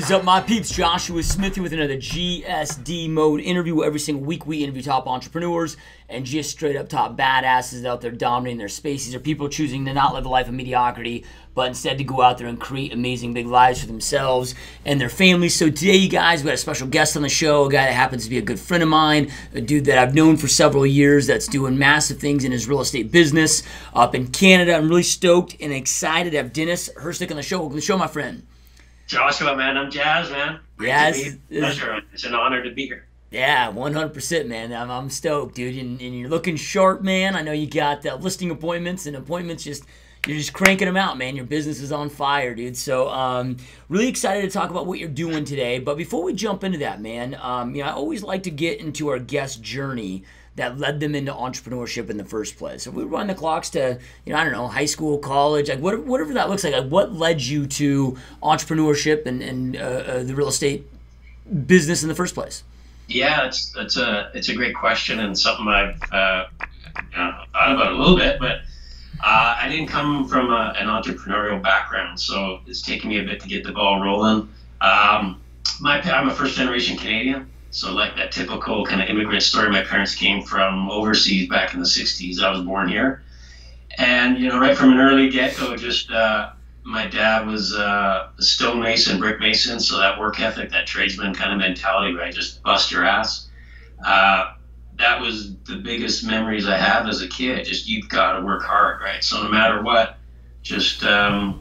What is up, my peeps? Joshua Smith here with another GSD mode interview. Every single week we interview top entrepreneurs and just straight up top badasses out there dominating their spaces, or people choosing to not live a life of mediocrity, but instead to go out there and create amazing big lives for themselves and their families. So today, you guys, we got a special guest on the show, a guy that happens to be a good friend of mine, a dude that I've known for several years that's doing massive things in his real estate business up in Canada. I'm really stoked and excited to have Denis Hrstic on the show. Welcome to the show, my friend. Joshua, man, I'm jazzed, man. Yeah, It's an honor to be here. Yeah, 100%, man. I'm stoked, dude. And you're looking sharp, man. I know you got listing appointments and appointments. You're just cranking them out, man. Your business is on fire, dude. So, really excited to talk about what you're doing today. But before we jump into that, man, I always like to get into our guest journey that led them into entrepreneurship in the first place. So we run the clocks to, I don't know, high school, college, like whatever that looks like. Like, what led you to entrepreneurship and the real estate business in the first place? Yeah, it's a great question and something I've thought about a little bit. But I didn't come from an entrepreneurial background, so it's taken me a bit to get the ball rolling. I'm a first generation Canadian. So like that typical kind of immigrant story, my parents came from overseas back in the 60s. I was born here. And, right from an early get-go, my dad was a stonemason, brick mason. So that work ethic, that tradesman kind of mentality, right? Just bust your ass. That was the biggest memories I have as a kid. Just, you've got to work hard, right? So no matter what, just, put in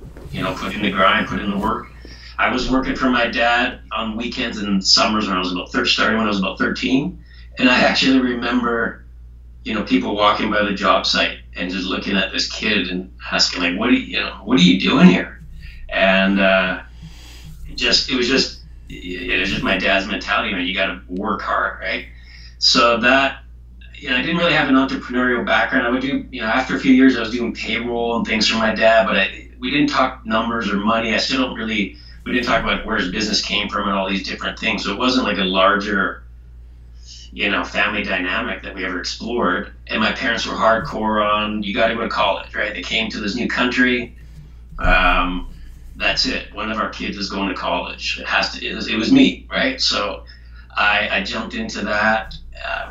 the grind, put in the work. I was working for my dad on weekends and summers starting when I was about 13. And I actually remember, people walking by the job site and just looking at this kid and asking, like, what are you doing here? And it was just my dad's mentality, man. You got to work hard, right? So that, I didn't really have an entrepreneurial background. I would do, after a few years, I was doing payroll and things for my dad, but we didn't talk numbers or money. We didn't talk about where his business came from and all these different things. So it wasn't like a larger, family dynamic that we ever explored. And my parents were hardcore on, you got to go to college, right? They came to this new country. That's it. One of our kids is going to college. It was me, right? So I jumped into that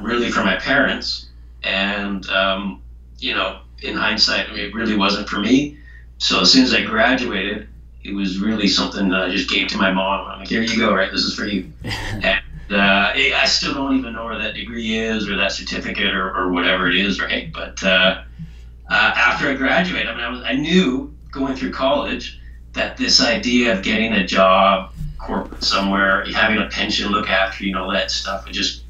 really for my parents. And, in hindsight, it really wasn't for me. So as soon as I graduated, it was really something that I just gave to my mom. I'm like, here you go, right? This is for you. And I still don't even know where that degree is or that certificate or whatever it is, right? But after I graduated, I knew going through college that this idea of getting a job, corporate somewhere, having a pension look after you, all that stuff, is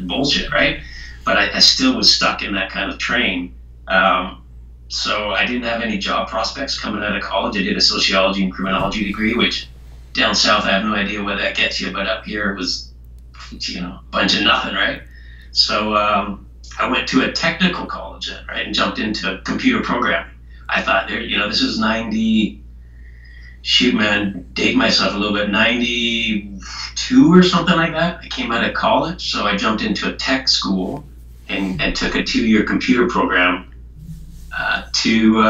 bullshit, right? But I still was stuck in that kind of train. So I didn't have any job prospects coming out of college. I did a Sociology and Criminology degree, which down south I have no idea what that gets you, but up here it was, a bunch of nothing, right? So I went to a technical college, right, and jumped into computer programming. I thought, this is 92 or something like that. I came out of college, so I jumped into a tech school and took a 2-year computer program to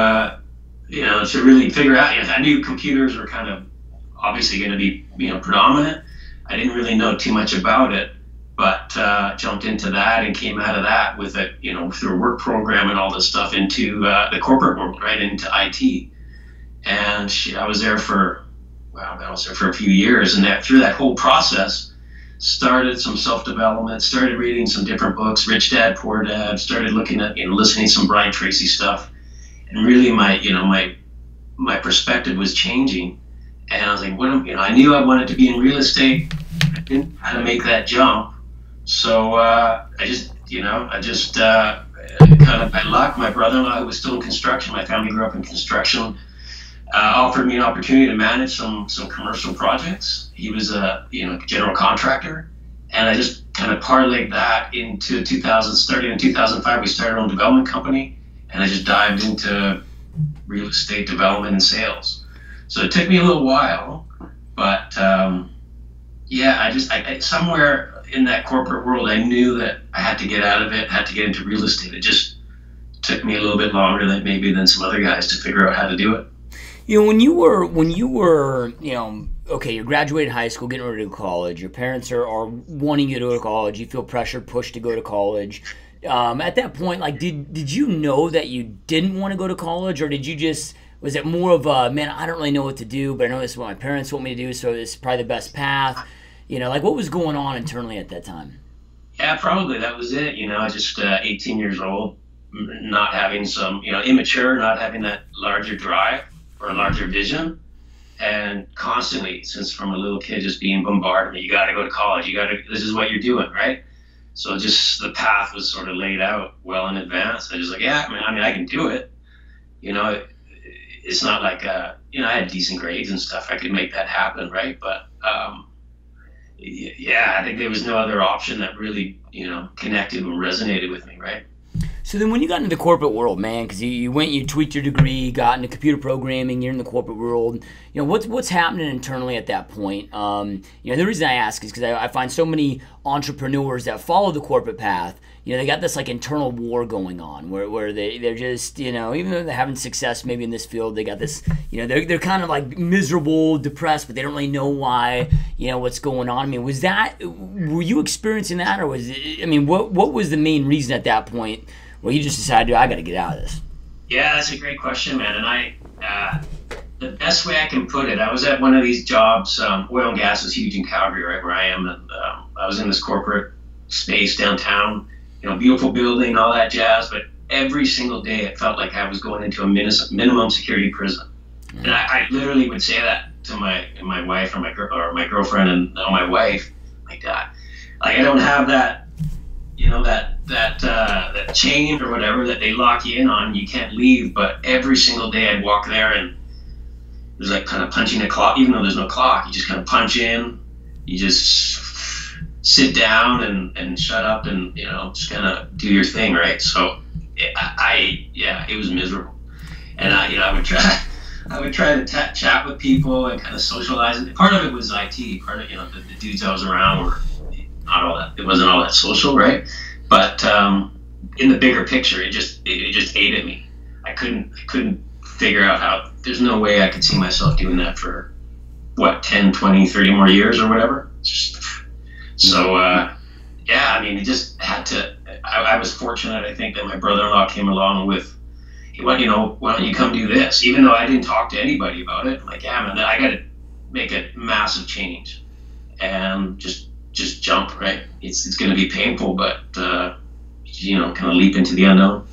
really figure out. I knew computers were kind of obviously going to be predominant. I didn't really know too much about it, but jumped into that and came out of that with a through a work program and all this stuff into the corporate world, right, into IT. And I was there for a few years, and through that whole process, started some self-development, started reading some different books, Rich Dad, Poor Dad, started looking at, listening to some Brian Tracy stuff. And really my perspective was changing. And I was like, I knew I wanted to be in real estate. I didn't know how to make that jump. So I just kind of by luck, my brother-in-law, who was still in construction, my family grew up in construction, offered me an opportunity to manage some commercial projects. He was a general contractor, and I just kind of parlayed that into 2000. Starting in 2005, we started our own development company, and I just dived into real estate development and sales. So it took me a little while, but I somewhere in that corporate world, I knew that I had to get out of it, had to get into real estate. It just took me a little bit longer than some other guys to figure out how to do it. When you were okay, you're graduating high school, getting ready to go to college. Your parents are wanting you to go to college. You feel pressured, pushed to go to college. At that point, like, did you know that you didn't want to go to college, or did you just was it more of a, man, I don't really know what to do, but I know this is what my parents want me to do, so this is probably the best path. Like, what was going on internally at that time? Yeah, probably that was it. Just 18 years old, not having some, immature, not having that larger drive or a larger vision, and constantly, since from a little kid, just being bombarded. You got to go to college. This is what you're doing, right? So just the path was sort of laid out well in advance. I just like, yeah, I can do it. It's not like, I had decent grades and stuff. I could make that happen, right? But yeah, I think there was no other option that really, connected and resonated with me, right? So then when you got into the corporate world, man, because you tweaked your degree, got into computer programming, you're in the corporate world, what's happening internally at that point? The reason I ask is because I find so many entrepreneurs that follow the corporate path, they got this like internal war going on where they're just, even though they're having success maybe in this field, they got this, they're kind of like miserable, depressed, but they don't really know why, what's going on. Were you experiencing that, or what was the main reason at that point where you just decided, I got to get out of this? Yeah, that's a great question, man. And the best way I can put it, I was at one of these jobs. Oil and gas is huge in Calgary, right where I am, and I was in this corporate space downtown. Beautiful building, all that jazz, but every single day it felt like I was going into a minimum security prison. And I literally would say that to my wife or my girlfriend and now my wife, like that. Like, I don't have that, that chain or whatever that they lock you in on. You can't leave. But every single day I'd walk there and it was like kind of punching a clock, even though there's no clock. You just kind of punch in. You just sit down and shut up and just kind of do your thing, right? So it was miserable, and I would try to chat with people and kind of socialize. Part of it was IT. Part of the dudes I was around were not all that. It wasn't all that social, right? But in the bigger picture, it just ate at me. I couldn't figure out how. There's no way I could see myself doing that for 10, 20, 30 more years or whatever. So, it just had to. I was fortunate, I think, that my brother-in-law came along with, why don't you come do this? Even though I didn't talk to anybody about it. I'm like, yeah, man, I got to make a massive change and just jump, right? It's going to be painful, but, kind of leap into the unknown.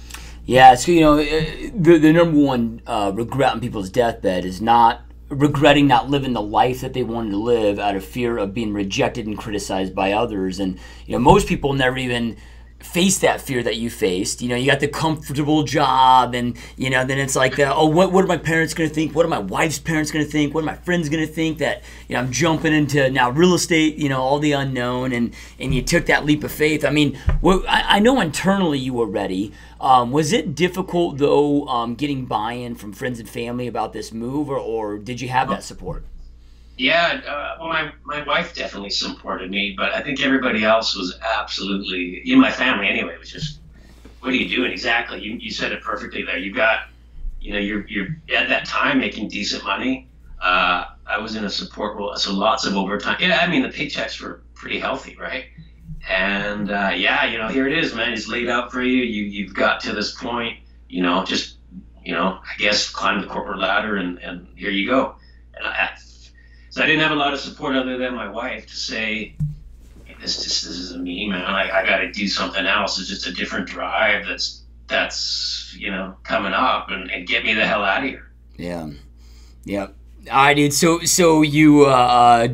Yeah, so, the number one regret on people's deathbed is not regretting not living the life that they wanted to live out of fear of being rejected and criticized by others. And most people never even face that fear that you faced. You got the comfortable job, and then it's like, what are my parents going to think? What are my wife's parents going to think? What are my friends going to think that I'm jumping into now real estate? All the unknown, and you took that leap of faith. I know internally you were ready. Was it difficult though, getting buy-in from friends and family about this move, or did you have that support? Yeah, my wife definitely supported me, but I think everybody else was absolutely, my family anyway, was just, what are you doing exactly? You said it perfectly there. You got, you're at that time making decent money. I was in a support role, so lots of overtime. Yeah, the paychecks were pretty healthy, right? And here it is, man. It's laid out for you. You've got to this point, I guess climb the corporate ladder, and here you go. And so I didn't have a lot of support other than my wife to say, hey, this isn't me, man. I got to do something else. It's just a different drive that's coming up, and get me the hell out of here. Yeah. All right, dude. So you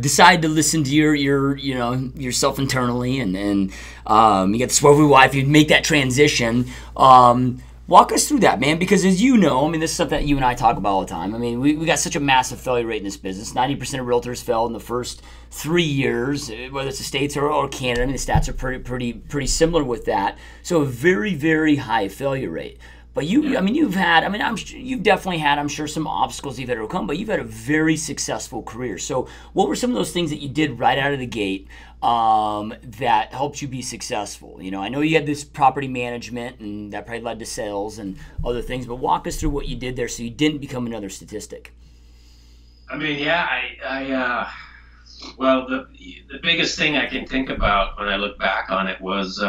decide to listen to your yourself internally, and you get the support of your wife. You make that transition. Walk us through that, man, because as you know, this is something that you and I talk about all the time. We got such a massive failure rate in this business. 90% of realtors fail in the first 3 years, whether it's the States or Canada. The stats are pretty similar with that. So a very, very high failure rate. But you've definitely had, I'm sure, some obstacles you've had to overcome, but you've had a very successful career. So what were some of those things that you did right out of the gate that helped you be successful? I know you had this property management, and that probably led to sales and other things, but walk us through what you did there so you didn't become another statistic. I mean, yeah, well, the biggest thing I can think about when I look back on it was,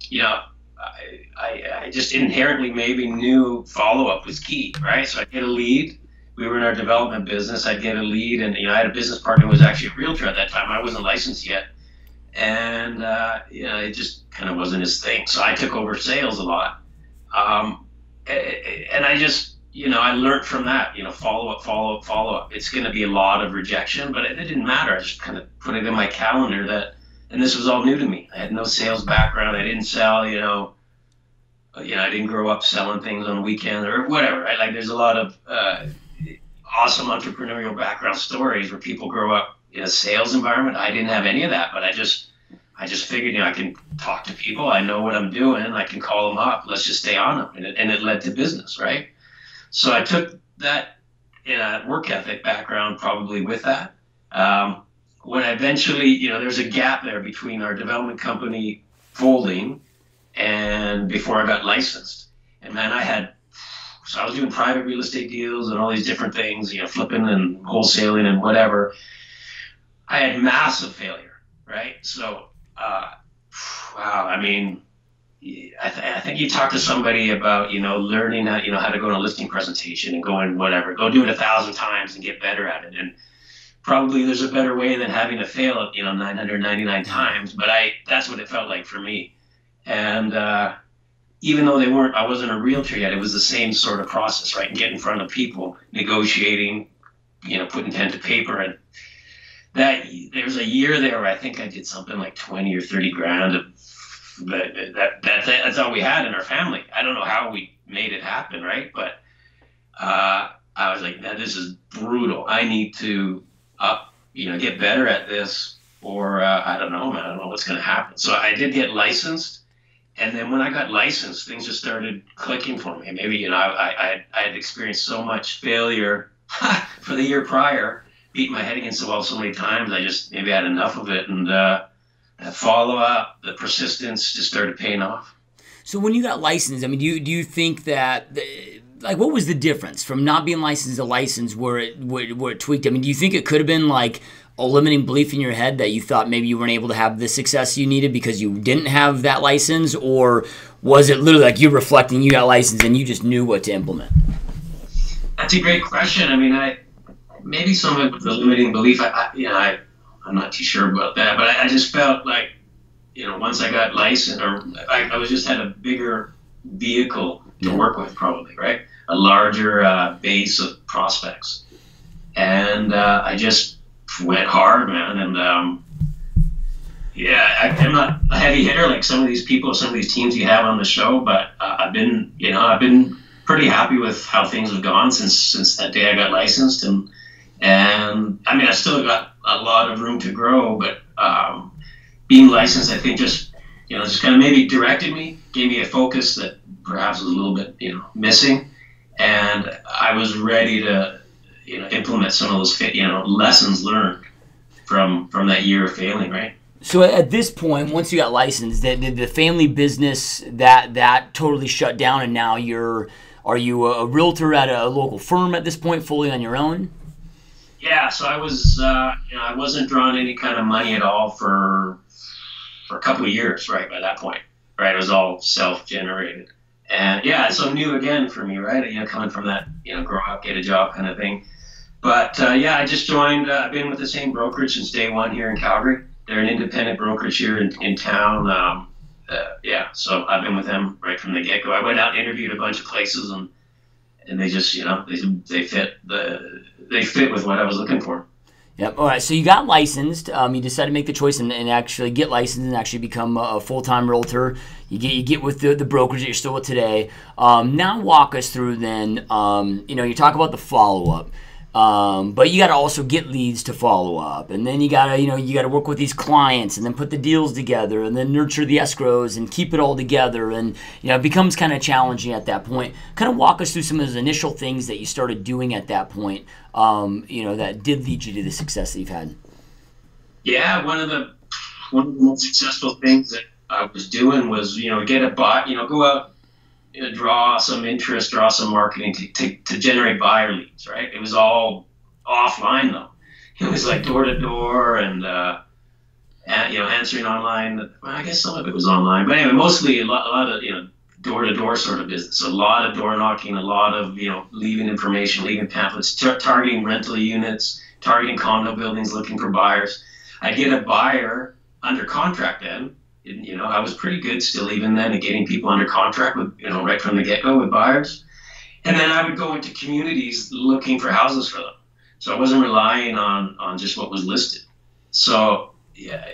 you know, I just inherently maybe knew follow up was key, right? So I'd get a lead. We were in our development business. I'd get a lead, and I had a business partner who was actually a realtor at that time. I wasn't licensed yet, and it just kind of wasn't his thing. So I took over sales a lot, and I just I learned from that. Follow up, follow up, follow up. It's going to be a lot of rejection, but it didn't matter. I just kind of put it in my calendar that, and this was all new to me. I had no sales background. I didn't sell. I didn't grow up selling things on the weekend or whatever. Right? Like there's a lot of awesome entrepreneurial background stories where people grow up in a sales environment. I didn't have any of that, but I just figured, I can talk to people. I know what I'm doing. I can call them up. Let's just stay on them. And it led to business, right? So I took that work ethic background probably with that. When I eventually, there's a gap there between our development company folding and before I got licensed. And man, so I was doing private real estate deals and all these different things, flipping and wholesaling and whatever. I had massive failure, right? So, wow, I mean, I think you talk to somebody about, learning how to go to a listing presentation and go do it 1,000 times and get better at it. And probably there's a better way than having to fail it, 999 times. But that's what it felt like for me. And even though I wasn't a realtor yet, it was the same sort of process, right? Get in front of people, negotiating, putting pen to paper. And there was a year there where I think I did something like 20 or 30 grand of, that's all we had in our family. I don't know how we made it happen, right? But I was like, man, this is brutal. I need to get better at this, or I don't know, man. I don't know what's going to happen. So I did get licensed, and then when I got licensed, things just started clicking for me. Maybe I had experienced so much failure for the year prior, beat my head against the wall so many times. Maybe I had enough of it, and that follow up, the persistence just started paying off. So when you got licensed, I mean, do you think that, what was the difference from not being licensed to licensed where it tweaked? I mean, do you think it could have been like a limiting belief in your head that you thought maybe you weren't able to have the success you needed because you didn't have that license? Or was it literally like you reflecting, you got licensed and you just knew what to implement? That's a great question. I mean, maybe some of it was a limiting belief. I'm not too sure about that, but I just felt like, once I got licensed, or I was just had a bigger vehicle to work with, probably, right? A larger base of prospects, and I just went hard, man. And I'm not a heavy hitter like some of these people, some of these teams you have on the show, but I've been pretty happy with how things have gone since that day I got licensed, and I mean, I still got a lot of room to grow, but being licensed, I think just kind of maybe directed me, gave me a focus that perhaps was a little bit, missing. And I was ready to, implement some of those, lessons learned from that year of failing, right? So at this point, once you got licensed, did the family business that totally shut down, and now are you a realtor at a local firm at this point, fully on your own? Yeah, so I was, I wasn't drawing any kind of money at all for a couple of years, right, by that point, right? It was all self-generated. And yeah, so new again for me, right? Coming from that, grow up, get a job kind of thing. But I just joined, I've been with the same brokerage since day one here in Calgary. They're an independent brokerage here in town. So I've been with them right from the get-go. I went out and interviewed a bunch of places, and they just, they fit with what I was looking for. Yep. All right. So you got licensed. You decided to make the choice and actually get licensed and actually become a full-time realtor. You get with the brokerage that you're still with today. Now walk us through then. You talk about the follow-up. But you got to also get leads to follow up, and then you got to work with these clients, and then put the deals together, and then nurture the escrows and keep it all together, and it becomes kind of challenging at that point. Kind of walk us through some of those initial things that you started doing at that point, that did lead you to the success that you've had. Yeah, one of the most successful things that I was doing was get a bot, go out draw some interest, draw some marketing to generate buyer leads, right? It was all offline though. It was like door to door and answering online. Well, I guess some of it was online, but anyway, mostly a lot of door to door sort of business. A lot of door knocking, a lot of leaving information, leaving pamphlets, targeting rental units, targeting condo buildings, looking for buyers. I'd get a buyer under contract then. I was pretty good still even then at getting people under contract with right from the get-go with buyers. And then I would go into communities looking for houses for them. So I wasn't relying on just what was listed. So yeah,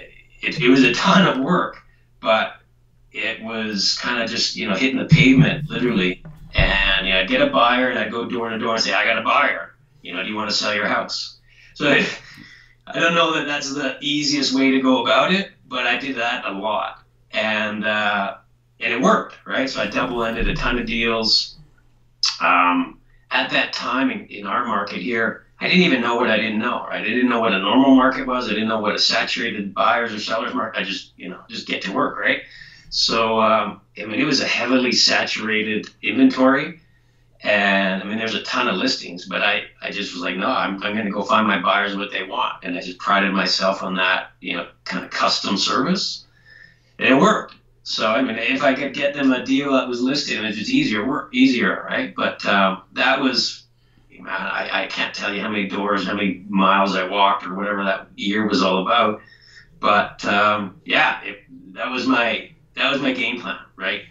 it was a ton of work, but it was kind of just hitting the pavement literally. And I'd get a buyer and I'd go door to door and say, I got a buyer. Do you want to sell your house? So I don't know that that's the easiest way to go about it, but I did that a lot, and it worked, right? So I double-ended a ton of deals. At that time in our market here, I didn't even know what I didn't know, right? I didn't know what a normal market was. I didn't know what a saturated buyers or sellers market. I just get to work, right? So it was a heavily saturated inventory. And there's a ton of listings, but I just was like, no, I'm going to go find my buyers what they want. And I just prided myself on that, kind of custom service. And it worked. So, if I could get them a deal that was listed, it was just easier, right? But that was, I can't tell you how many doors, how many miles I walked or whatever that year was all about. But that was my game plan, right?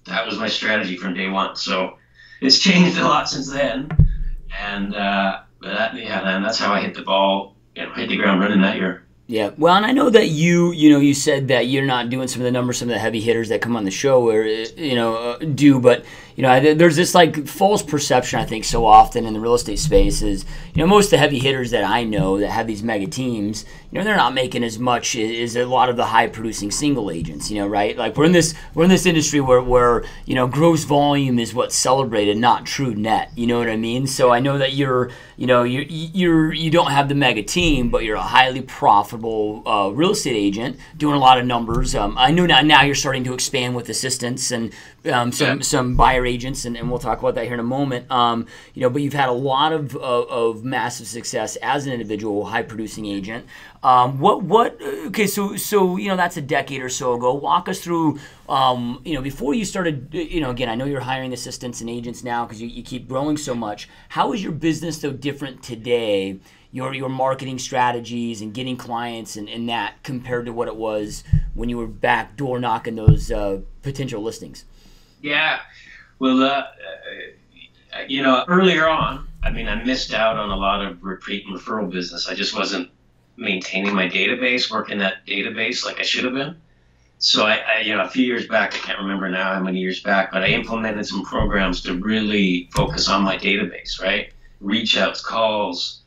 That was my strategy from day one. So it's changed a lot since then, and that's how I hit the ball, hit the ground running that year. Yeah, well, and I know that you said that you're not doing some of the numbers some of the heavy hitters that come on the show or do, but there's this like false perception I think so often in the real estate space is most of the heavy hitters that I know that have these mega teams, they're not making as much as a lot of the high producing single agents, right? Like we're in this industry where gross volume is what's celebrated, not true net. You know what I mean? So I know that you don't have the mega team, but you're a highly profitable real estate agent doing a lot of numbers. I know now you're starting to expand with assistants and some buyer agents, and we'll talk about that here in a moment. But you've had a lot of massive success as an individual high producing agent. Okay, so that's a decade or so ago. Walk us through, before you started, again, I know you're hiring assistants and agents now because you keep growing so much. How is your business though different today? Your marketing strategies and getting clients and that compared to what it was when you were back door knocking those potential listings? Yeah, well, earlier on, I missed out on a lot of repeat and referral business. I just wasn't maintaining my database, working that database like I should have been. So I a few years back, I can't remember now how many years back, but I implemented some programs to really focus on my database, right? Reach outs, calls,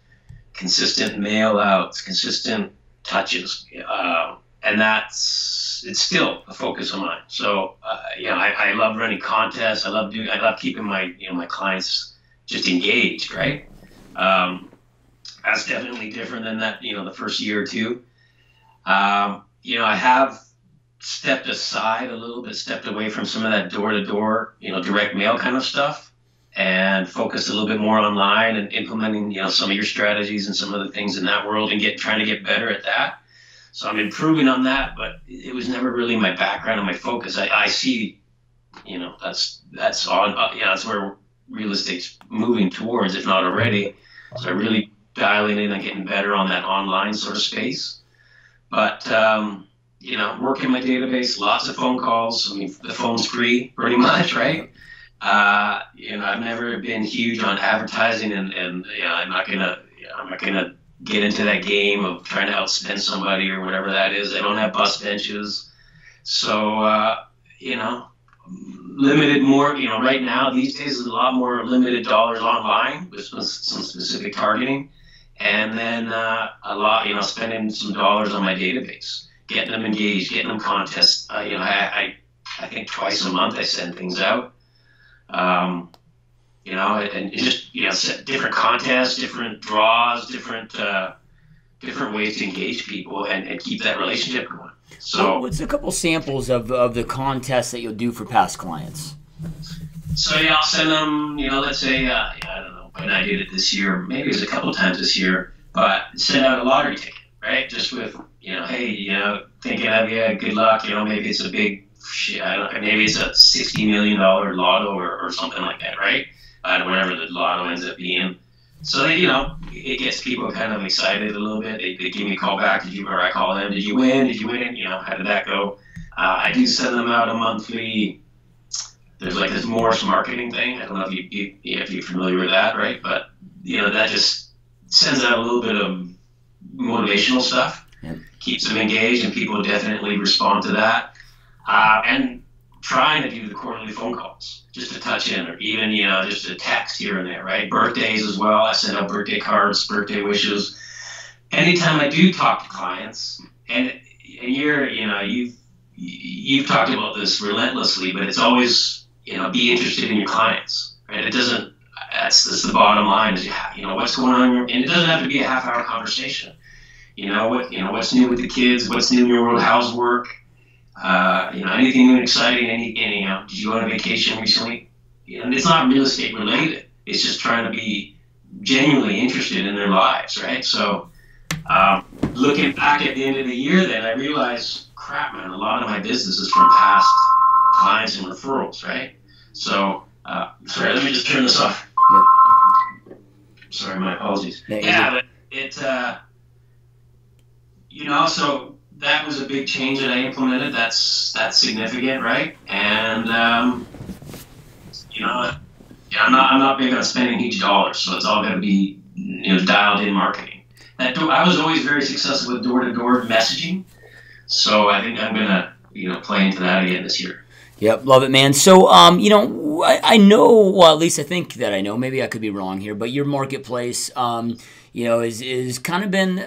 consistent mail outs, consistent touches. And it's still a focus of mine. So, I love running contests. I love keeping my, my clients just engaged, right? That's definitely different than that, the first year or two. I have stepped aside a little bit, stepped away from some of that door-to-door, direct mail kind of stuff and focused a little bit more online and implementing, some of your strategies and some of the things in that world and trying to get better at that. So I'm improving on that, but it was never really my background and my focus. I see, that's where real estate's moving towards, if not already. So I'm really dialing in and getting better on that online sort of space. But, working my database, lots of phone calls. The phone's free pretty much, right? I've never been huge on advertising and I'm not gonna get into that game of trying to outspend somebody or whatever that is. I don't have bus benches. So, limited more, right now, these days, there's a lot more limited dollars online with some specific targeting. And then a lot, spending some dollars on my database, getting them engaged, getting them contests. I think twice a month I send things out. And just set different contests, different draws, different ways to engage people and keep that relationship going. So, what's a couple samples of the contests that you'll do for past clients? So yeah, I'll send them, let's say, I don't know when I did it this year, maybe it was a couple times this year, but send out a lottery ticket, right? Just with, hey, thinking of you, good luck, maybe it's a big, shit, I don't know, maybe it's a $60 million lotto or something like that, right? Whatever the lotto ends up being. So they, it gets people kind of excited a little bit. They give me a call back, or I call them, did you win? Did you win? How did that go? I do send them out a monthly. There's like this Morse marketing thing. I don't know if you're familiar with that, right? But that just sends out a little bit of motivational stuff, keeps them engaged, and people definitely respond to that. And trying to do the quarterly phone calls, just to touch in, or even just a text here and there, right? Birthdays as well. I send out birthday cards, birthday wishes. Anytime I do talk to clients, and you've talked about this relentlessly, but it's always be interested in your clients, right? It doesn't. That's the bottom line. Is what's going on, and it doesn't have to be a half-hour conversation. What's new with the kids? What's new in your world? How's work? Anything new and exciting? Did you go on a vacation recently? And it's not real estate related. It's just trying to be genuinely interested in their lives, right? So, looking back at the end of the year, then I realized, crap, man, a lot of my business is from past clients and referrals, right? So, sorry, let me just turn this off. Yep. Sorry, my apologies. Yeah, but it, so that was a big change that I implemented. That's significant, right? And I'm not big on spending huge dollars, so it's all going to be dialed in marketing. I was always very successful with door-to-door messaging, so I think I'm going to play into that again this year. Yep, love it, man. So, I know, well, at least I think that I know, maybe I could be wrong here, but your marketplace, is kind of been,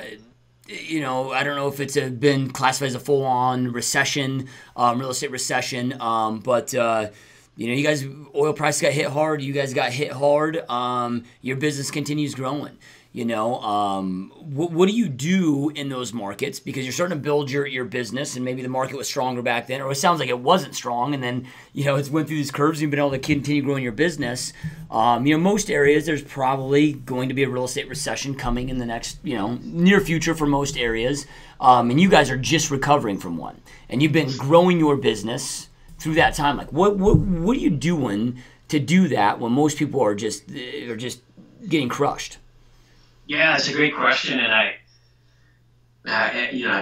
I don't know if it's been classified as a full-on recession, real estate recession, but, you guys, oil prices got hit hard, you guys got hit hard, your business continues growing. What do you do in those markets? Because you're starting to build your business, and maybe the market was stronger back then, or it sounds like it wasn't strong, and then, it's went through these curves, and you've been able to continue growing your business. Most areas, there's probably going to be a real estate recession coming in the next, near future for most areas. And you guys are just recovering from one. And you've been growing your business through that time. Like, what are you doing to do that when most people are just getting crushed? Yeah, it's a great question, and I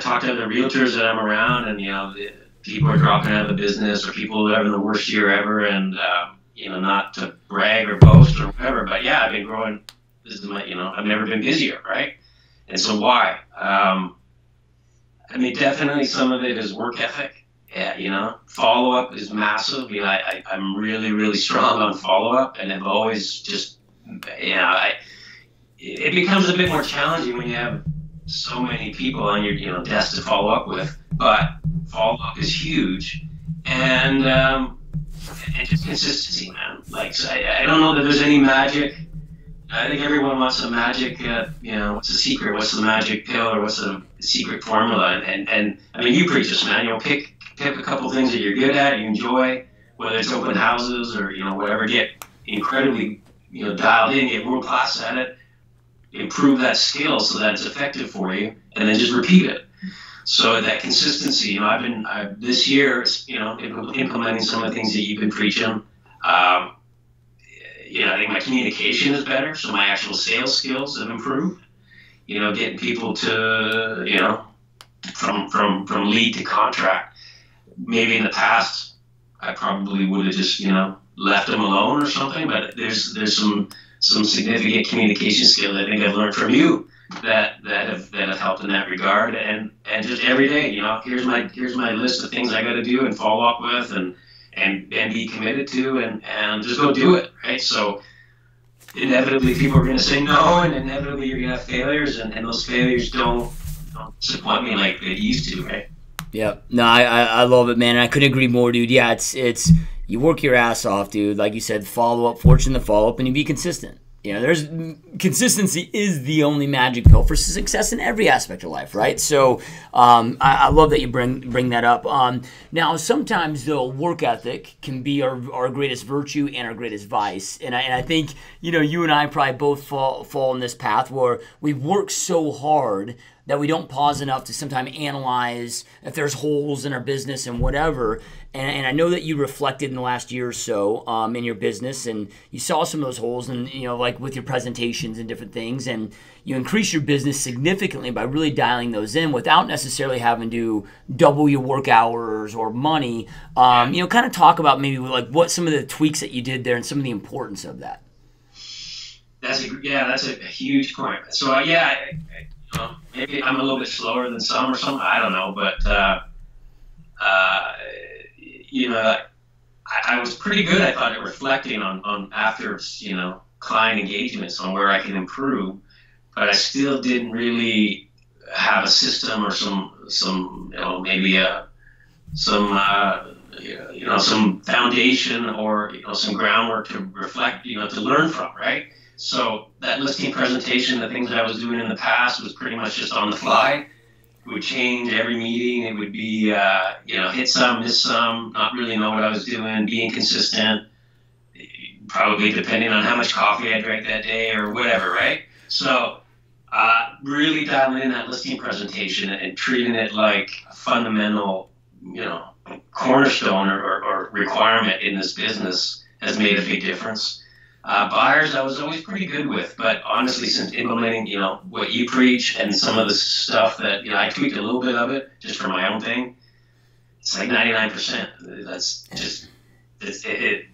talk to the realtors that I'm around, and people are dropping out of the business, or people are having the worst year ever, and not to brag or boast or whatever, but yeah, I've been growing. This is my, I've never been busier, right? And so why? Definitely some of it is work ethic. Yeah, follow up is massive. I'm really, really strong on follow up, and I've always just, it becomes a bit more challenging when you have so many people on your desk to follow up with, but follow up is huge, and just consistency, man. Like, so I don't know that there's any magic. I think everyone wants a magic, what's the secret? What's the magic pill, or what's the secret formula? And you preach this, man. Pick a couple things that you're good at, you enjoy, whether it's open houses or whatever. Get incredibly dialed in, get world class at it. Improve that skill so that it's effective for you, and then just repeat it. So that consistency, I've this year, implementing some of the things that you've been preaching. I think my communication is better, so my actual sales skills have improved. Getting people to, from lead to contract. Maybe in the past, I probably would have just, left them alone or something, but there's some significant communication skills I think I've learned from you that have helped in that regard, and just every day, here's my list of things I got to do and follow up with and be committed to, and just go do it, right? So inevitably people are going to say no, and inevitably you're going to have failures, and those failures don't disappoint me like they used to, right? Yeah, no, I love it, man. I couldn't agree more, dude. Yeah, it's you work your ass off, dude. Like you said, follow up, fortune the follow up, and you be consistent. There's consistency is the only magic pill for success in every aspect of life, right? So I love that you bring that up. Now, sometimes though, work ethic can be our greatest virtue and our greatest vice, and I think you and I probably both fall in this path where we work so hard that we don't pause enough to sometimes analyze if there's holes in our business and whatever. And I know that you reflected in the last year or so in your business, and you saw some of those holes, and like with your presentations and different things, and you increased your business significantly by really dialing those in without necessarily having to double your work hours or money. Kind of talk about maybe like what some of the tweaks that you did there and some of the importance of that. That's a huge point. So maybe I'm a little bit slower than some or something. I don't know, but I was pretty good, I thought, at reflecting on after client engagements on where I can improve, but I still didn't really have a system or some foundation or some groundwork to reflect, to learn from, right? So that listing presentation, the things that I was doing in the past was pretty much just on the fly. It would change every meeting. It would be, hit some, miss some, not really know what I was doing, being consistent, probably depending on how much coffee I drank that day or whatever, right? So really dialing in that listing presentation and treating it like a fundamental, cornerstone or requirement in this business has made a big difference. Buyers, I was always pretty good with, but honestly, since implementing, what you preach and some of the stuff that, I tweaked a little bit of it just for my own thing. It's like 99%. That's just, it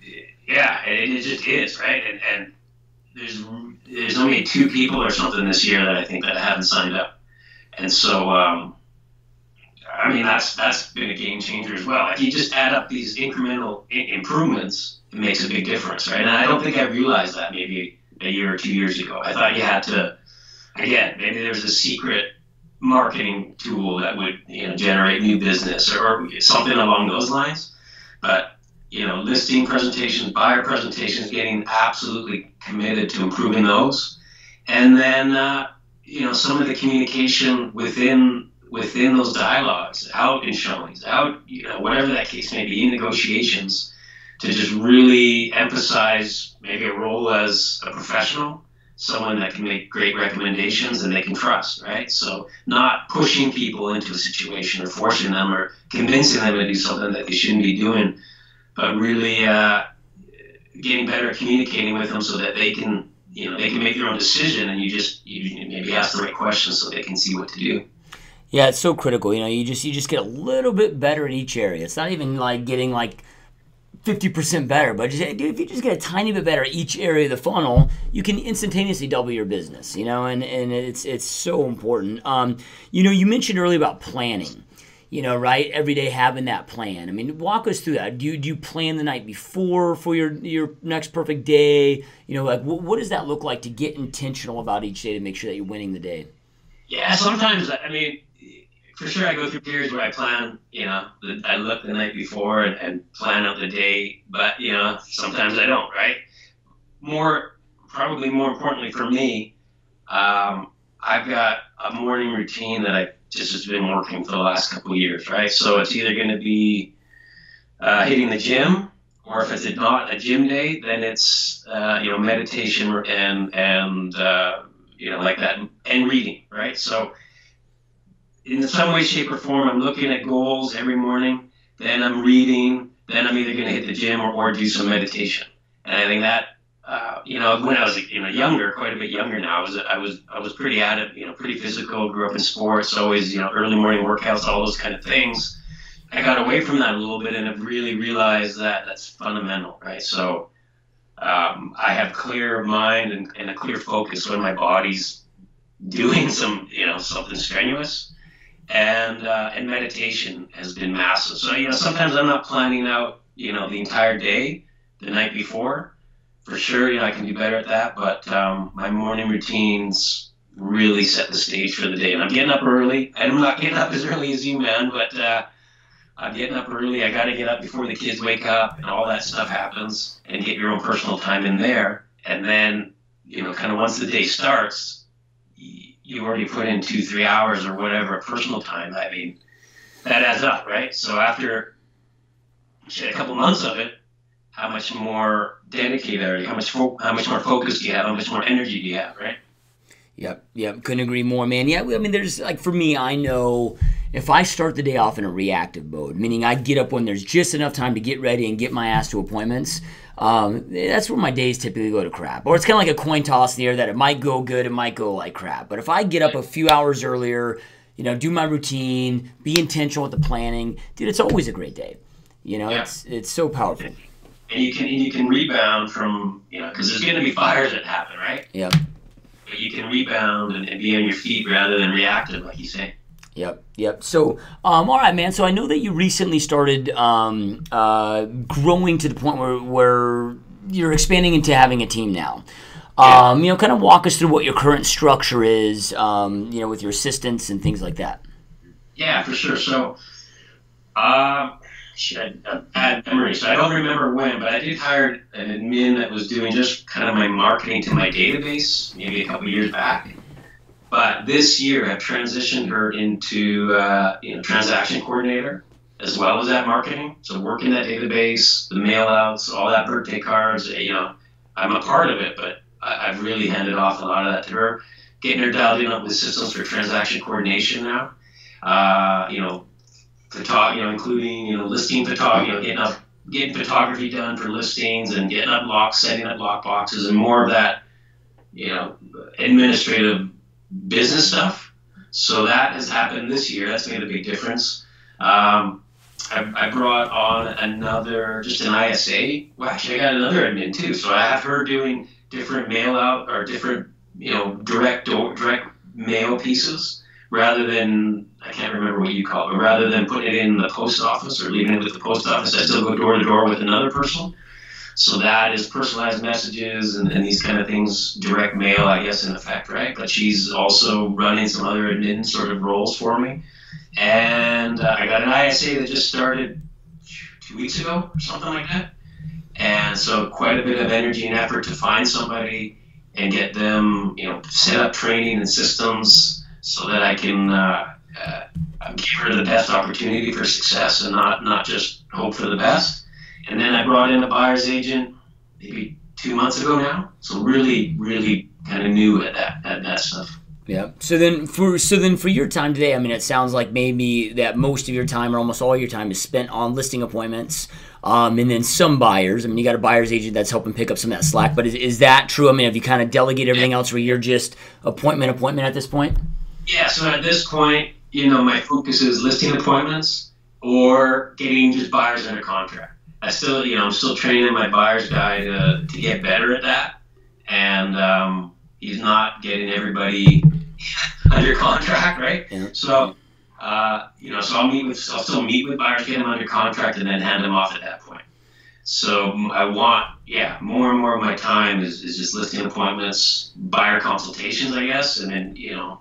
just is, right? And there's only 2 people or something this year that I think that haven't signed up. And so, that's been a game changer as well. If you just add up these incremental improvements, it makes a big difference, right? And I don't think I realized that maybe a year or 2 years ago. I thought you had to, again, maybe there's a secret marketing tool that would, generate new business or something along those lines. But, listing presentations, buyer presentations, getting absolutely committed to improving those. And then, some of the communication within those dialogues, out in showings, out, whatever that case may be, in negotiations, to just really emphasize maybe a role as a professional, someone that can make great recommendations and they can trust, right? So not pushing people into a situation or forcing them or convincing them to do something that they shouldn't be doing, but really getting better at communicating with them so that they can, they can make their own decision, and you maybe ask the right questions so they can see what to do. Yeah, it's so critical. You just get a little bit better in each area. It's not even like getting like 50% better, but if you just get a tiny bit better at each area of the funnel, you can instantaneously double your business, and it's so important. You mentioned earlier about planning, right? Every day having that plan. I mean, walk us through that. Do you plan the night before for your next perfect day? What does that look like to get intentional about each day to make sure that you're winning the day? Yeah, sometimes, for sure, I go through periods where I plan, I look the night before and plan out the day, but, sometimes I don't, right? Probably more importantly for me, I've got a morning routine that I just has been working for the last couple of years, right? So it's either going to be hitting the gym, or if it's not a gym day, then it's, meditation and like that, and reading, right? So in some way, shape, or form, I'm looking at goals every morning, then I'm reading, then I'm either going to hit the gym or do some meditation. And I think that, when I was, younger, quite a bit younger now, I was pretty at it, pretty physical, grew up in sports, always, early morning workouts, all those kind of things. I got away from that a little bit and have really realized that that's fundamental, right? So I have clear mind and a clear focus when my body's doing some, something strenuous. And meditation has been massive. So, sometimes I'm not planning out, the entire day the night before. For sure, I can do better at that. But my morning routines really set the stage for the day. And I'm getting up early. I'm not getting up as early as you, man, but I'm getting up early. I got to get up before the kids wake up and all that stuff happens and get your own personal time in there. And then kind of once the day starts, you already put in 2-3 hours or whatever of personal time. I mean, that adds up, right? So after a couple months of it, how much more dedicated are you? How much more focus do you have? How much more energy do you have, right? Yep. Couldn't agree more, man. Yeah, I mean, there's like for me, I know if I start the day off in a reactive mode, meaning I get up when there's just enough time to get ready and get my ass to appointments, that's where my days typically go to crap. Or it's kind of like a coin toss there that it might go good, it might go like crap. But if I get up a few hours earlier, do my routine, be intentional with the planning, dude, it's always a great day. It's so powerful. And you can rebound from, because there's going to be fires that happen, right? Yeah. But you can rebound and be on your feet rather than reactive, like you say. Yep. So, all right, man. So I know that you recently started growing to the point where you're expanding into having a team now. Kind of walk us through what your current structure is, with your assistants and things like that. Yeah, for sure. So, bad memory, so I don't remember when, but I did hire an admin that was doing just kind of my marketing to my database maybe a couple years back. But this year I've transitioned her into transaction coordinator as well as that marketing. So working that database, the mail outs, all that birthday cards, I'm a part of it, but I've really handed off a lot of that to her, getting her dialed in up with systems for transaction coordination now. Including listing photography, getting photography done for listings and getting up locks, setting up lock boxes, and more of that, administrative business stuff. So that has happened this year. That's made a big difference. I brought on just an ISA. Well, actually, I got another admin too. So I have her doing different mail out or different, direct mail pieces. Rather than, I can't remember what you call it, but rather than putting it in the post office or leaving it with the post office, I still go door to door with another person. So that is personalized messages and these kind of things, direct mail, I guess, in effect, right? But she's also running some other admin sort of roles for me. And I got an ISA that just started 2 weeks ago or something like that. And so quite a bit of energy and effort to find somebody and get them, set up training and systems so that I can give her the best opportunity for success and not just hope for the best. And then I brought in a buyer's agent maybe 2 months ago now. So really, really kind of new at that stuff. Yeah. So then for your time today, I mean, it sounds like maybe that most of your time or almost all your time is spent on listing appointments, and then some buyers. I mean, you got a buyer's agent that's helping pick up some of that slack. But is that true? I mean, have you kind of delegated everything else where you're just appointment at this point? Yeah, so at this point, my focus is listing appointments or getting just buyers under contract. I'm still training my buyer's guy to get better at that, and he's not getting everybody under contract, right? Yeah. So, so I'll still meet with buyers, get them under contract, and then hand them off at that point. So I want, more and more of my time is just listing appointments, buyer consultations, I guess, and then,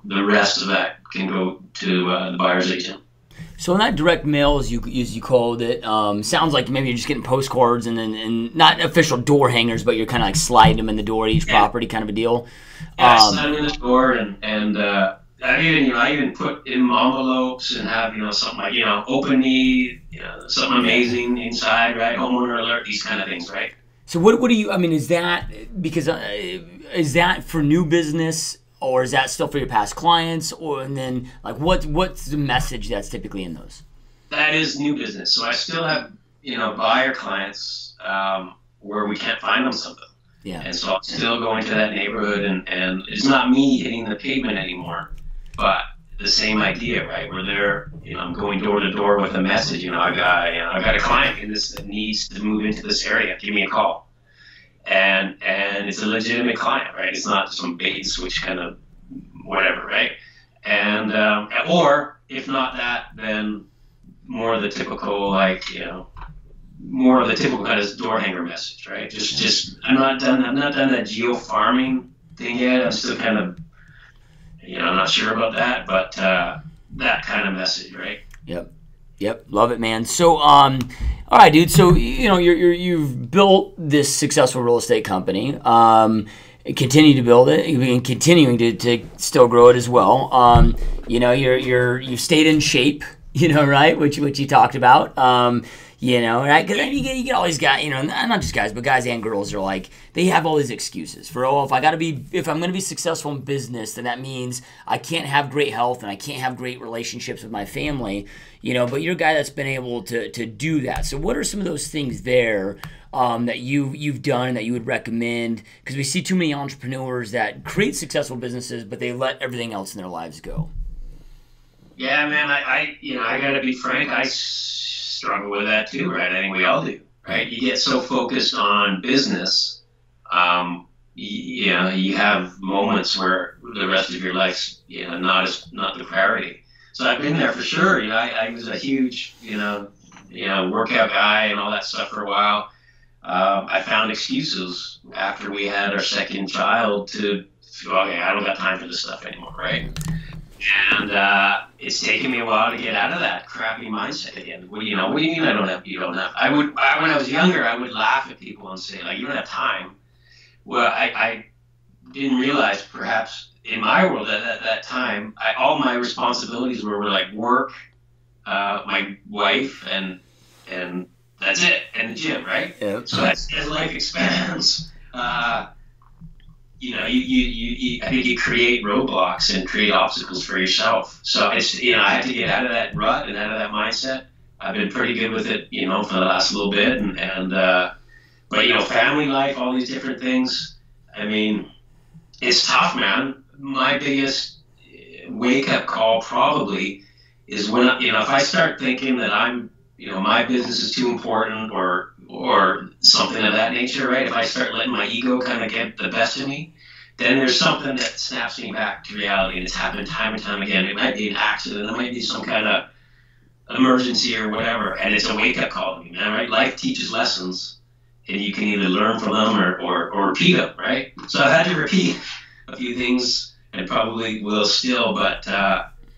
the rest of that can go to the buyer's agent. So in that direct mail, as you called it, sounds like maybe you're just getting postcards and not official door hangers, but you're kind of like sliding them in the door at each property kind of a deal. Yeah, slide them in the door and I even put in envelopes and have, something like, open me, something amazing inside, right? Homeowner alert, these kind of things, right? So what do you, I mean, is that for new business or is that still for your past clients? And then like what's the message that's typically in those? That is new business. So I still have, buyer clients where we can't find them something. Yeah. And so I'm still going to that neighborhood and it's not me hitting the pavement anymore. But the same idea, right? Where they're, I'm going door to door with a message. I got a client that needs to move into this area. Give me a call, and it's a legitimate client, right? It's not some bait and switch kind of whatever, right? And or if not that, then more of the typical kind of door hanger message, right? Just I'm not done that geo farming thing yet. I'm still kind of I'm not sure about that, but that kind of message, right? Yep, love it, man. So, all right, dude. So, you've built this successful real estate company, continue to build it and continuing to still grow it as well. You know, you've stayed in shape, you know, right? Which you talked about. You know, right? Because you get all these guys, you know, not just guys, but guys and girls are like, they have all these excuses for, if I'm going to be successful in business, then that means I can't have great health and I can't have great relationships with my family, you know, but you're a guy that's been able to do that. So what are some of those things there that you've done and that you would recommend? Because we see too many entrepreneurs that create successful businesses, but they let everything else in their lives go. Yeah, man, I gotta be frank, I struggle with that too, right? I think we all do, right? You get so focused on business, you have moments where the rest of your life's, not the priority. So I've been there for sure. You know, I was a huge, workout guy and all that stuff for a while. I found excuses after we had our second child to, okay, I don't got time for this stuff anymore, right? And it's taken me a while to get out of that crappy mindset again. What do you mean you don't have? When I was younger, I would laugh at people and say, like, you don't have time. Well, I didn't realize perhaps in my world at that time, all my responsibilities were like work, my wife, and that's it, and the gym, right? Yeah. So as life expands, I think you create roadblocks and create obstacles for yourself. So it's, I had to get out of that rut and out of that mindset. I've been pretty good with it, for the last little bit, but family life, all these different things. I mean, it's tough, man. My biggest wake up call probably is when, if I start thinking that I'm, my business is too important or something of that nature, right? If I start letting my ego kind of get the best of me, then there's something that snaps me back to reality, and it's happened time and time again. It might be an accident, it might be some kind of emergency or whatever, and it's a wake-up call to me, man, right? Life teaches lessons, and you can either learn from them or repeat them, right? So I've had to repeat a few things, and probably will still, but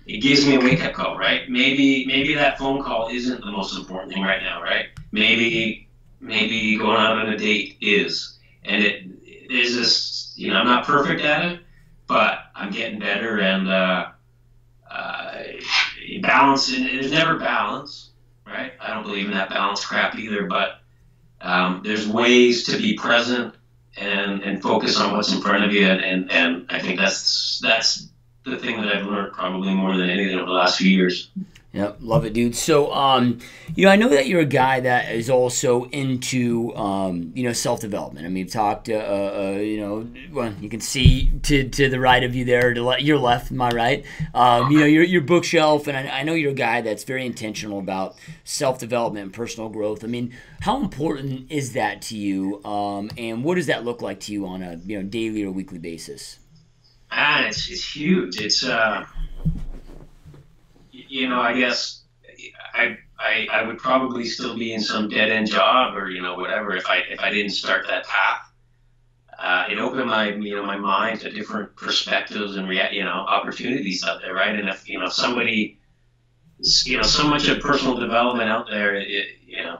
it gives me a wake-up call, right? Maybe that phone call isn't the most important thing right now, right? Maybe going out on a date is, and it is this, I'm not perfect at it, but I'm getting better, and balance, and there's never balance, right? I don't believe in that balance crap either, but there's ways to be present and focus on what's in front of you, and I think that's the thing that I've learned probably more than anything over the last few years. Yep, love it, dude. So, I know that you're a guy that is also into, self-development. I mean, you've talked, well, you can see to the right of you there, to your left, am I right? Your bookshelf, and I know you're a guy that's very intentional about self-development and personal growth. I mean, how important is that to you, and what does that look like to you on a, daily or weekly basis? It's huge. It's, I guess I would probably still be in some dead end job or, whatever, if I didn't start that path. It opened my mind to different perspectives and opportunities out there, right? And if somebody, so much of personal development out there,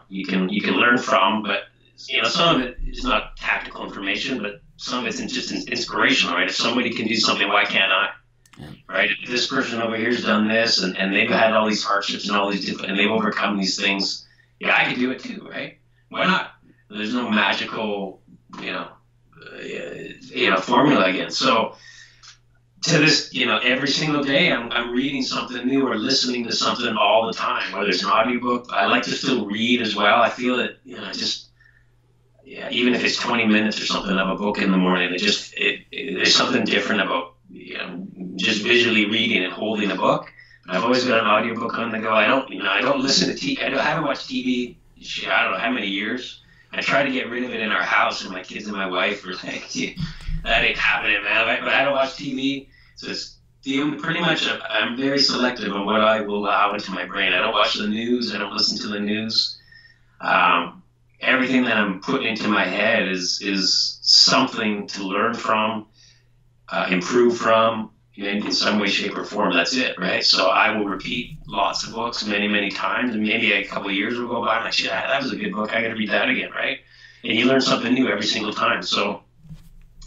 you can learn from, but some of it is not tactical information, but some of it's just inspirational, right? If somebody can do something, why can't I? Yeah. Right? If this person over here's done this, and they've had all these hardships and all these different, and they've overcome these things, I can do it too, right? Why not? There's no magical, formula again. So to this, every single day I'm reading something new or listening to something all the time, whether it's an audiobook. I like to still read as well. I feel that, even if it's 20 minutes or something of a book in the morning, there's something different about, just visually reading and holding a book. But I've always got an audiobook on the go. I don't listen to TV. I haven't watched TV, I don't know how many years. I try to get rid of it in our house, and my kids and my wife are like, that ain't happening, man. But I don't watch TV. So it's pretty much, I'm very selective on what I will allow into my brain. I don't watch the news. I don't listen to the news. Everything that I'm putting into my head is something to learn from, improve from, in some way, shape, or form. That's it, right? So I will repeat lots of books many, many times, and maybe a couple of years will go by, I'm like, shit, that was a good book. I got to read that again, right? And you learn something new every single time. So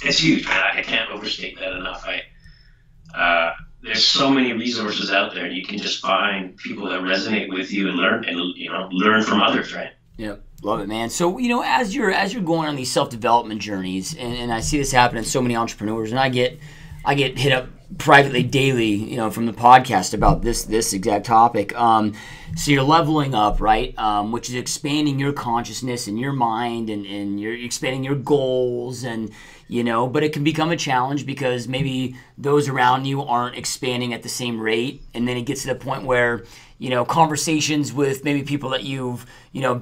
it's huge, man. I can't overstate that enough. There's so many resources out there, and you can just find people that resonate with you and learn from others, right? Yeah, love it, man. So, as you're going on these self-development journeys, and I see this happen in so many entrepreneurs, and I get hit up privately daily, from the podcast about this exact topic. So you're leveling up, right? Which is expanding your consciousness and your mind, and you're expanding your goals, and but it can become a challenge because maybe those around you aren't expanding at the same rate, and then it gets to the point where conversations with maybe people that you've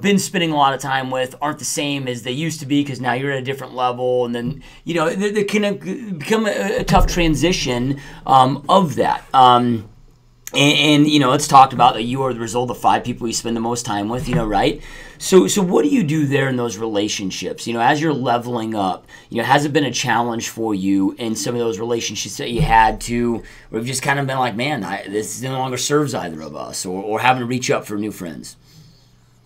been spending a lot of time with aren't the same as they used to be because now you're at a different level, and then there can become a tough transition of that. And it's talked about that you are the result of 5 people you spend the most time with, right? So what do you do there in those relationships? As you're leveling up, has it been a challenge for you in some of those relationships that you had to, or you've just kind of been like, man, this no longer serves either of us, or having to reach up for new friends?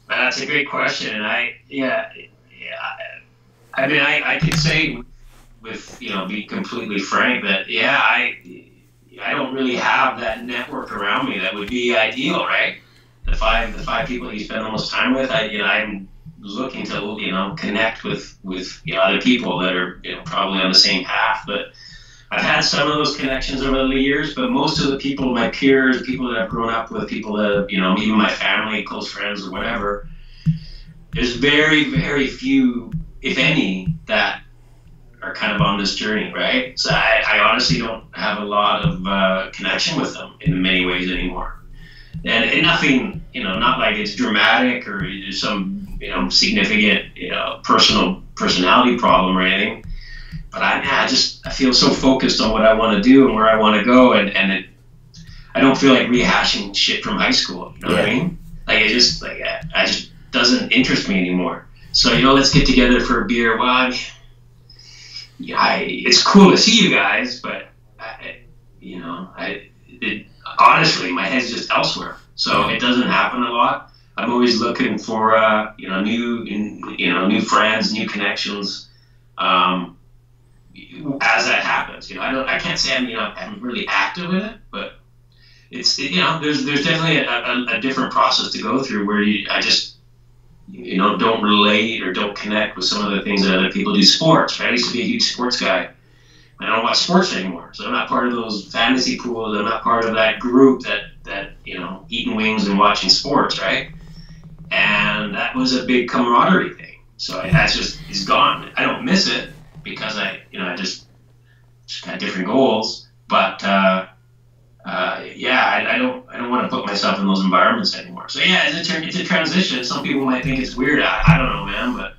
That's a great question. And I mean, I could say with, be completely frank that, I don't really have that network around me that would be ideal, right? The five people you spend the most time with, I'm looking to, connect with other people that are, probably on the same path. But I've had some of those connections over the years, but most of the people, my peers, people that I've grown up with, people that, even my family, close friends or whatever, there's very, very few, if any, that are kind of on this journey, right? So I honestly don't have a lot of connection with them in many ways anymore. And nothing, not like it's dramatic or some, significant, personality problem or anything. But I feel so focused on what I want to do and where I want to go, and I don't feel like rehashing shit from high school. You know what I mean? Like it just doesn't interest me anymore. So let's get together for a beer. Well, I mean, it's cool to see you guys, but honestly, my head's just elsewhere. So it doesn't happen a lot. I'm always looking for new friends, new connections. As that happens, I can't say I'm really active in it, but there's definitely a different process to go through where I just don't relate or don't connect with some of the things that other people do. Sports, right? I used to be a huge sports guy. I don't watch sports anymore, so I'm not part of those fantasy pools. I'm not part of that group that eating wings and watching sports, right? And that was a big camaraderie thing. So it's gone. I don't miss it because I just got different goals. But I don't want to put myself in those environments anymore. So it's a transition. Some people might think it's weird. I don't know, man, but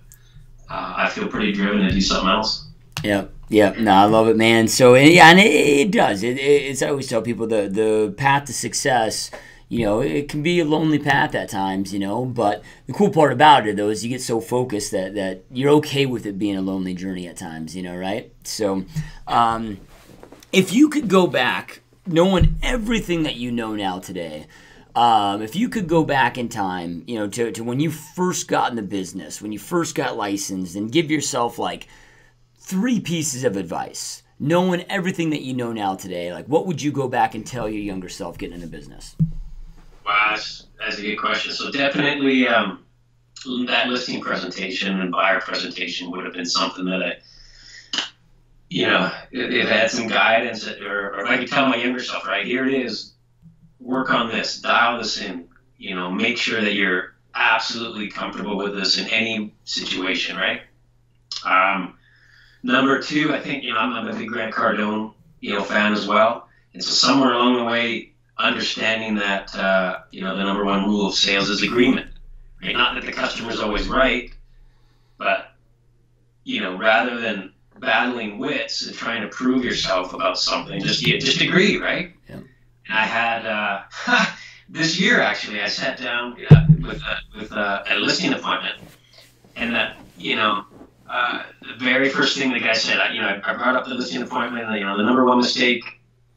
I feel pretty driven to do something else. Yeah, no, I love it, man. So and it does. It's I always tell people the path to success, it can be a lonely path at times, but the cool part about it though is you get so focused that you're okay with it being a lonely journey at times, right? So if you could go back, knowing everything that you know now today, if you could go back in time, to when you first got in the business, when you first got licensed, and give yourself like 3 pieces of advice, knowing everything that you know now today, like what would you go back and tell your younger self getting into business? Wow, that's a good question. So definitely that listing presentation and buyer presentation would have been something that if I had some guidance, or if I could tell my younger self, right, here it is, work on this, dial this in, make sure that you're absolutely comfortable with this in any situation, right? Number 2, I think, I'm a big Grant Cardone, fan as well. And so somewhere along the way, understanding that, the number 1 rule of sales is agreement, right? Not that the customer's always right, but, rather than battling wits and trying to prove yourself about something, just agree, right? Yeah. And I had, this year actually, I sat down with a listing appointment, and the very first thing the guy said, I brought up the listing appointment, the number 1 mistake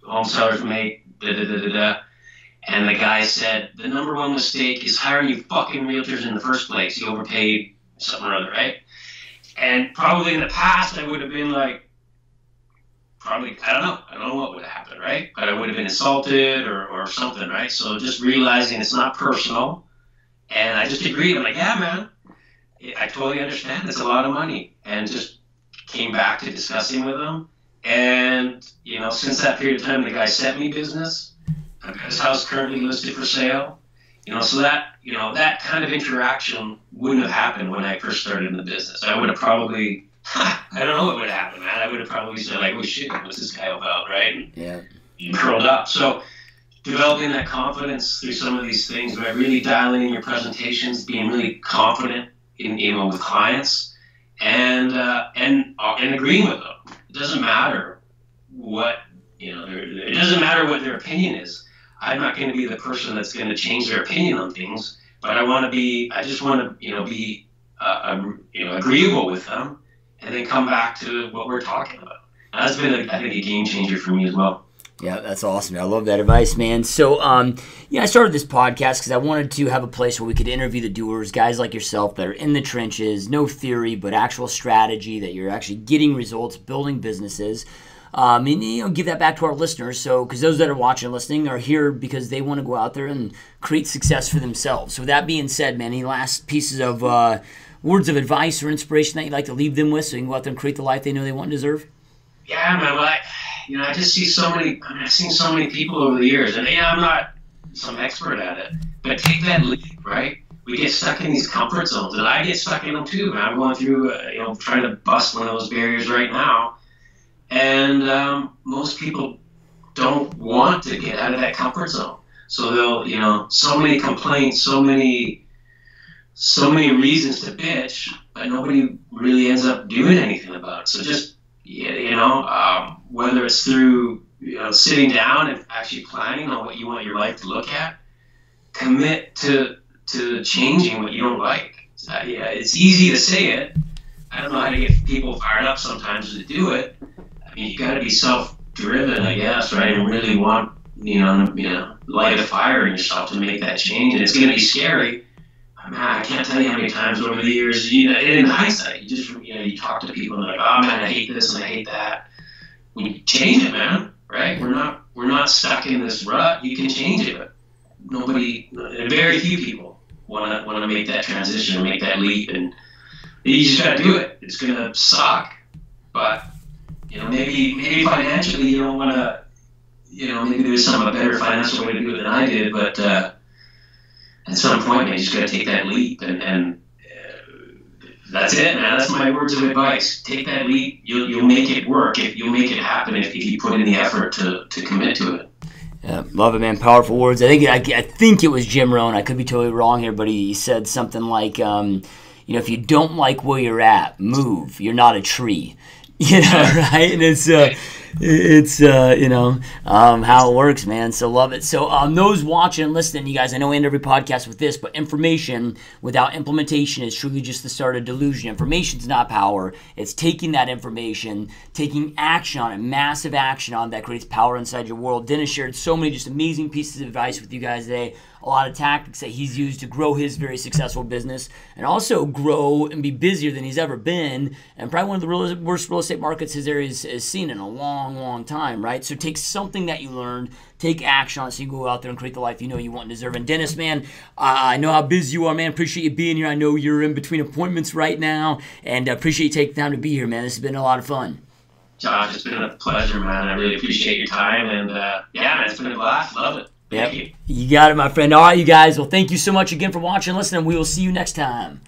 home sellers make, and the guy said, the number 1 mistake is hiring you fucking realtors in the first place. You overpaid something or other, right? And probably in the past, I would have been like, probably, I don't know what would have happened, right? But I would have been insulted or something, right? So just realizing it's not personal. And I just agreed. I'm like, yeah, man, I totally understand. It's a lot of money. And just came back to discussing with them. And, you know, since that period of time, the guy sent me business. I've got his house currently listed for sale. You know, so that, you know, that kind of interaction wouldn't have happened when I first started in the business. I would have probably, I don't know what would have happened, man. I would have probably said, like, oh, shit, what's this guy about, right? And Yeah. you curled up. So developing that confidence through some of these things, by really dialing in your presentations, being really confident in, you know, with clients, and agreeing with them. It doesn't matter what, you know, it doesn't matter what their opinion is. I'm not going to be the person that's going to change their opinion on things, but I just want to, you know, be, you know, agreeable with them, and then come back to what we're talking about. And that's been, I think, a game changer for me as well. Yeah, that's awesome. I love that advice, man. So, yeah, I started this podcast because I wanted to have a place where we could interview the doers, guys like yourself that are in the trenches, no theory, but actual strategy, that you're actually getting results, building businesses. And, you know, give that back to our listeners. So, because those that are watching and listening are here because they want to go out there and create success for themselves. So, with that being said, man, any last pieces of words of advice or inspiration that you'd like to leave them with so you can go out there and create the life they know they want and deserve? Yeah, man. Well, you know, I just see so many. I mean, I've seen so many people over the years, and yeah, I'm not some expert at it, but take that leap, right? We get stuck in these comfort zones, and I get stuck in them too, man. I'm going through, you know, trying to bust one of those barriers right now. And most people don't want to get out of that comfort zone. So they'll, you know, so many complaints, so many reasons to bitch, but nobody really ends up doing anything about it. So just, you know, whether it's through, you know, sitting down and actually planning on what you want your life to look at, commit to changing what you don't like. Yeah, it's easy to say it. I don't know how to get people fired up sometimes to do it. I mean, you got to be self-driven, I guess, right? And really want, you know, light a fire in yourself to make that change. And it's going to be scary. Man, I can't tell you how many times over the years, you know, in hindsight, you just, you know, you talk to people and they're like, oh man, I hate this and I hate that. When you change it, man, right? We're not stuck in this rut. You can change it, but very few people want to make that transition, make that leap, and you just got to do it. It's going to suck, but you know, maybe financially you don't want to, you know, maybe there's a better financial way to do it than I did, but at some point, man, you just got to take that leap, and that's it, man. That's my words of advice. Take that leap. You'll make it work. You'll make it happen if you put in the effort to commit to it. Yeah, love it, man. Powerful words. I think it was Jim Rohn. I could be totally wrong here, but he said something like, you know, if you don't like where you're at, move. You're not a tree. You know, right? And it's you know, how it works, man. So love it. So those watching and listening, you guys, I know I end every podcast with this, but information without implementation is truly just the start of delusion. Information's not power. It's taking that information, taking action on it, massive action on it, that creates power inside your world. Dennis shared so many just amazing pieces of advice with you guys today. A lot of tactics that he's used to grow his very successful business and also grow and be busier than he's ever been. And probably one of the worst real estate markets his area has seen in a long, long time, right? So take something that you learned, take action on it so you can go out there and create the life you know you want and deserve. And Dennis, man, I know how busy you are, man. Appreciate you being here. I know you're in between appointments right now, and appreciate you taking the time to be here, man. This has been a lot of fun. Josh, it's been a pleasure, man. I really appreciate your time, and yeah, man, it's been a blast. Love it. Thank you. You got it, my friend. All right, you guys. Well, thank you so much again for watching and listening. We will see you next time.